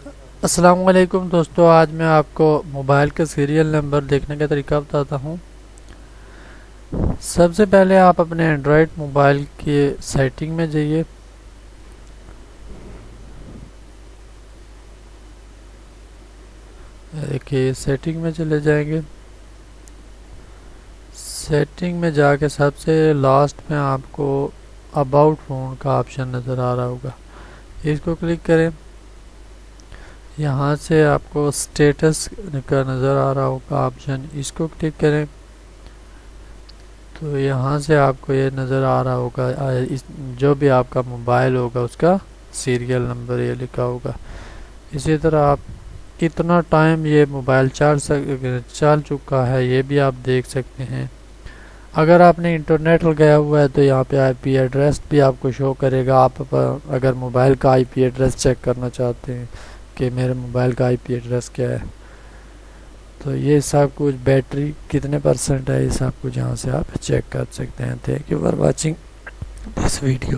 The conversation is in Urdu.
السلام علیکم دوستو، آج میں آپ کو موبائل کا سیریل نمبر دیکھنے کا طریقہ بتاتا ہوں۔ سب سے پہلے آپ اپنے اینڈرائڈ موبائل کی سیٹنگ میں جائیے۔ دیکھیے سیٹنگ میں چلے جائیں گے۔ سیٹنگ میں جا کے سب سے لاسٹ میں آپ کو اباؤٹ فون کا آپشن نظر آ رہا ہوگا، اس کو کلک کریں۔ یہاں سے آپ کو سٹیٹس کا نظر آ رہا ہوگا آپشن، اس کو کلک کریں تو یہاں سے آپ کو یہ نظر آ رہا ہوگا جو بھی آپ کا موبائل ہوگا اس کا سیریل نمبر یہ لکھا ہوگا۔ اسی طرح آپ کتنا ٹائم یہ موبائل چل چکا ہے یہ بھی آپ دیکھ سکتے ہیں۔ اگر آپ نے انٹرنیٹ لگایا ہوا ہے تو یہاں پہ آئی پی ایڈریس بھی آپ کو شو کرے گا۔ آپ اگر موبائل کا آئی پی ایڈریس چیک کرنا چاہتے ہیں کہ میرے موبائل کا آئی پی ایڈریس کیا ہے تو یہ سب کچھ بیٹری کتنے پرسنٹ ہے یہ سب کچھ یہاں سے آپ چیک کر سکتے ہیں۔ Thank you for watching this video.